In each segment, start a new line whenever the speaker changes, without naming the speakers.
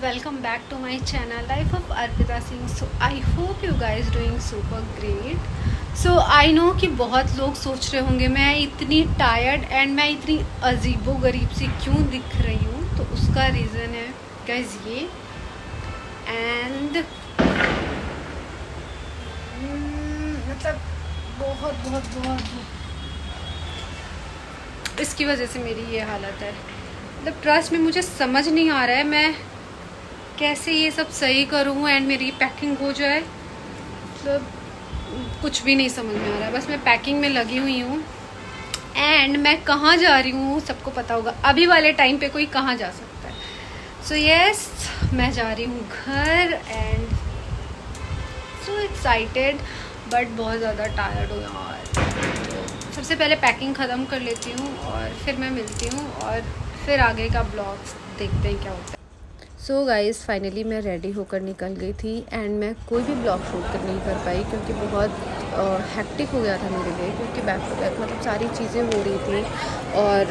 welcome back to my channel Life of Arpita Singh. So I hope you guys doing super great. So I know कि बहुत लोग सोच रहे होंगे मैं इतनी टायर्ड एंड मैं इतनी अजीबो गरीब सी क्यों दिख रही हूँ. तो उसका रीज़न है गाइज ये एंड मतलब बहुत बहुत बहुत इसकी वजह से मेरी ये हालत है. मतलब ट्रस्ट में मुझे समझ नहीं आ रहा है मैं कैसे ये सब सही करूँ एंड मेरी पैकिंग हो जाए. मतलब कुछ भी नहीं समझ में आ रहा है. बस मैं पैकिंग में लगी हुई हूँ एंड मैं कहाँ जा रही हूँ सबको पता होगा. अभी वाले टाइम पे कोई कहाँ जा सकता है. सो यस मैं जा रही हूँ घर एंड सो एक्साइटेड बट बहुत ज़्यादा टायर्ड हूँ यार. सबसे पहले पैकिंग ख़त्म कर लेती हूँ और फिर मैं मिलती हूँ और फिर आगे का ब्लॉग्स देखते हैं क्या होता है. सो गाइज़ फाइनली मैं रेडी होकर निकल गई थी एंड मैं कोई भी ब्लॉग शूट नहीं कर पाई क्योंकि बहुत हेक्टिक हो गया था मेरे लिए. क्योंकि बैक टू बैक मतलब सारी चीज़ें हो रही थी और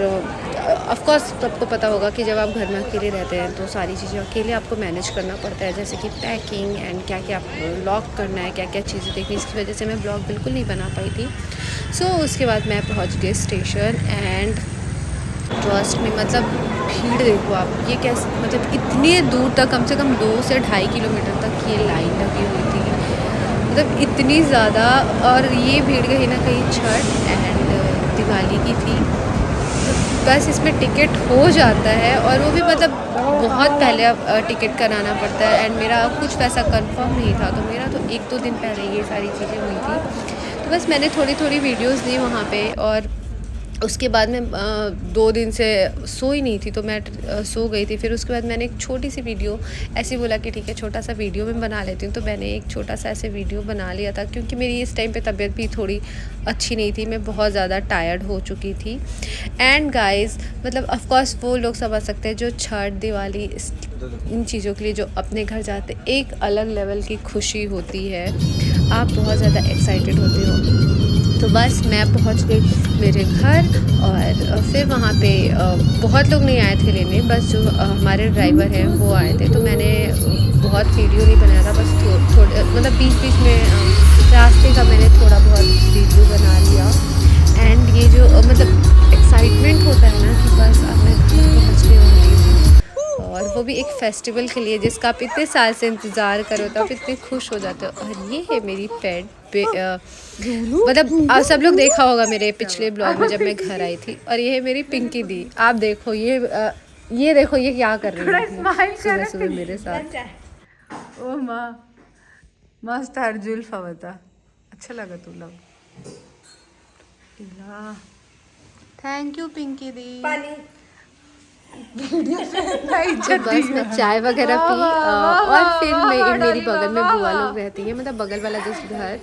ऑफ कोर्स सबको पता होगा कि जब आप घर में अकेले रहते हैं तो सारी चीज़ें अकेले आपको मैनेज करना पड़ता है. जैसे कि पैकिंग एंड क्या क्या ब्लॉग करना है, क्या क्या चीज़ें देखनी. इसकी वजह से मैं ब्लॉग बिल्कुल नहीं बना पाई थी. सो उसके बाद मैं पहुँच गई स्टेशन एंड ट्रस्ट में मतलब भीड़ देखो आप. ये कैसे मतलब इतनी दूर तक कम से कम 2 से 2.5 किलोमीटर तक ये लाइन लगी हुई थी. मतलब इतनी ज़्यादा. और ये भीड़ कहीं ना कहीं छठ एंड दिवाली की थी. बस इसमें टिकट हो जाता है और वो भी मतलब बहुत पहले टिकट कराना पड़ता है एंड मेरा कुछ वैसा कंफर्म नहीं था. तो मेरा तो 1-2 दिन पहले ये सारी चीज़ें हुई थी. तो बस मैंने थोड़ी थोड़ी वीडियोस दी वहाँ पे और उसके बाद में 2 दिन से सो ही नहीं थी तो मैं सो गई थी. फिर उसके बाद मैंने एक छोटी सी वीडियो ऐसे बोला कि ठीक है छोटा सा वीडियो मैं बना लेती हूँ. तो मैंने एक छोटा सा ऐसे वीडियो बना लिया था क्योंकि मेरी इस टाइम पे तबीयत भी थोड़ी अच्छी नहीं थी. मैं बहुत ज़्यादा टायर्ड हो चुकी थी. एंड गाइस मतलब ऑफ कोर्स वो लोग समझ सकते हैं जो छठ दिवाली इन चीज़ों के लिए जो अपने घर जाते एक अलग लेवल की खुशी होती है. आप बहुत ज़्यादा एक्साइटेड होते हो. तो बस मैं पहुंच गई मेरे घर और फिर वहाँ पे बहुत लोग नहीं आए थे लेने. बस जो हमारे ड्राइवर हैं वो आए थे. तो मैंने बहुत वीडियो नहीं बनाया था. बस थोड़े मतलब बीच बीच में रास्ते का मैंने थोड़ा बहुत वीडियो बना लिया. एंड ये जो मतलब एक्साइटमेंट होता है ना कि बस अब मैं घर पहुँचने वाली हूँ और वो भी एक फेस्टिवल के लिए जिसका आप इतने साल से इंतज़ार करो तो आप इतने खुश हो जाते हो. और ये है मेरी पेट मतलब आप सब लोग देखा होगा मेरे पिछले ब्लॉग में जब मैं घर आई थी. और ये है मेरी पिंकी दी. आप देखो ये देखो ये क्या कर रही है सुबह सुबह मेरे साथ. ओ माँ मस्त हर जुल्फा बता. अच्छा लगा तू लोग. थैंक यू पिंकी दी. तो बस मैं चाय वगैरह पी और फिर मेरी बगल में बुआ लोग रहती है मतलब बगल वाला जिस घर.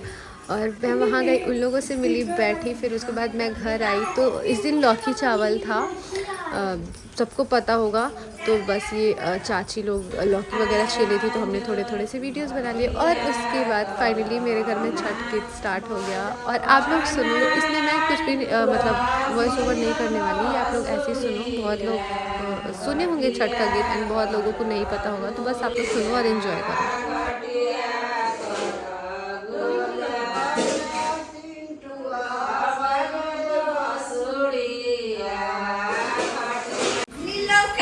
और मैं वहाँ गई उन लोगों से मिली बैठी. फिर उसके बाद मैं घर आई तो इस दिन लौकी चावल था. सबको पता होगा. तो बस ये चाची लोग लौकी वगैरह छीली थी तो हमने थोड़े थोड़े से वीडियोस बना लिए. और उसके बाद फाइनली मेरे घर में छठ गीत स्टार्ट हो गया. और आप लोग सुनो इसमें मैं कुछ भी मतलब वॉइस ओवर नहीं करने वाली. आप लोग ऐसे ही सुनो. बहुत लोग सुने होंगे छठ का गीत एंड बहुत लोगों को नहीं पता होगा. तो बस आप लोग सुनो और एंजॉय करो.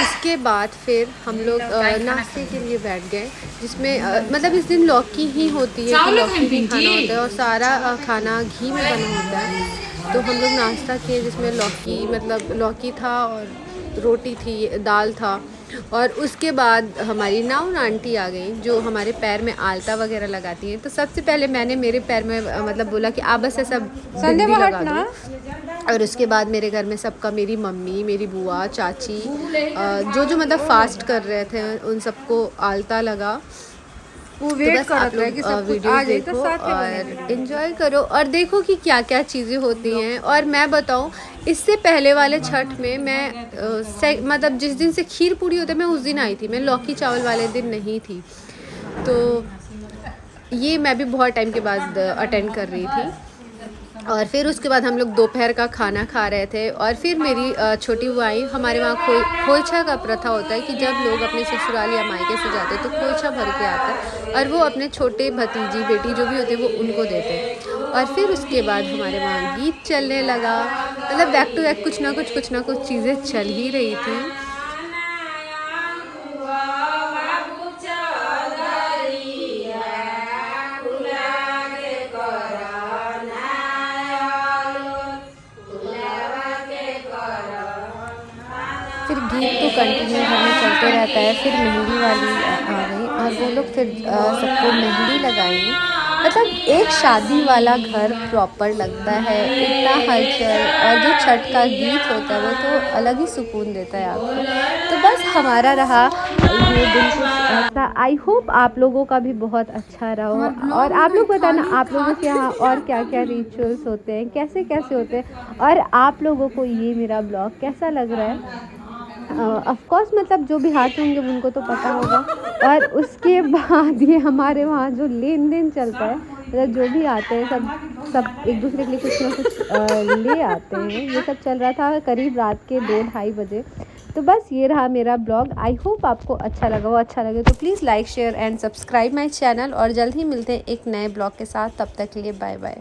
उसके बाद फिर हम लोग नाश्ते के लिए बैठ गए जिसमें मतलब इस दिन लौकी ही होती है कि लौकी ही खाना होता है और सारा खाना घी में बना होता है. तो हम लोग नाश्ता किए जिसमें लौकी मतलब लौकी था और रोटी थी, दाल था. और उसके बाद हमारी नाउन आंटी आ गई जो हमारे पैर में आलता वगैरह लगाती हैं. तो सबसे पहले मैंने मेरे पैर में मतलब बोला कि आप बस ऐसा बिंदी लगा दो. और उसके बाद मेरे घर में सबका मेरी मम्मी, मेरी बुआ, चाची जो मतलब फास्ट कर रहे थे उन सबको आलता लगा. वो वेट तो बस आप लोग वीडियो देखो और एंजॉय करो और देखो कि क्या क्या चीज़ें होती हैं. और मैं बताऊं इससे पहले वाले छठ में मैं मतलब जिस दिन से खीर पूड़ी होते मैं उस दिन आई थी. मैं लौकी चावल वाले दिन नहीं थी. तो ये मैं भी बहुत टाइम के बाद अटेंड कर रही थी. और फिर उसके बाद हम लोग दोपहर का खाना खा रहे थे। और फिर मेरी छोटी बुआ आई। हमारे वहाँ खोइछा का प्रथा होता है कि जब लोग अपने ससुराल या मायके से जाते हैं तो खोइछा भर के आता है और वो अपने छोटे भतीजी बेटी जो भी होते हैं वो उनको देते हैं। और फिर उसके बाद हमारे वहाँ गीत चलने लगा, मतलब बैक टू बैक कुछ ना कुछ चीज़ें चल ही रही थी। फिर गीत तो कंटिन्यू घर में चलते रहता है। फिर मेहंदी वाली आ गई और वो लोग फिर सबको मेहंदी लगाएंगे। मतलब एक शादी वाला घर प्रॉपर लगता है, इतना हलचल, और जो छठ का गीत होता है वो तो अलग ही सुकून देता है आपको। तो बस हमारा रहा ये दिन कुछ ऐसा। आई होप आप लोगों का भी बहुत अच्छा रहा। और आप लोग बताना आप लोगों के यहाँ और क्या क्या रिचुअल्स होते हैं, कैसे कैसे होते हैं, और आप लोगों को ये मेरा ब्लॉग कैसा लग रहा है। ऑफ कोर्स मतलब जो बिहार से होंगे उनको तो पता होगा। और उसके बाद ये हमारे वहाँ जो लेन देन चलता है, मतलब जो भी आते हैं सब एक दूसरे के लिए कुछ ना कुछ ले आते हैं। ये सब चल रहा था करीब रात के 2-2:30 बजे। तो बस ये रहा मेरा ब्लॉग। आई होप आपको अच्छा लगा हो। अच्छा लगे तो please like share and subscribe my channel. और जल्द ही मिलते हैं एक नए ब्लॉग के साथ। तब तक के लिए बाय बाय।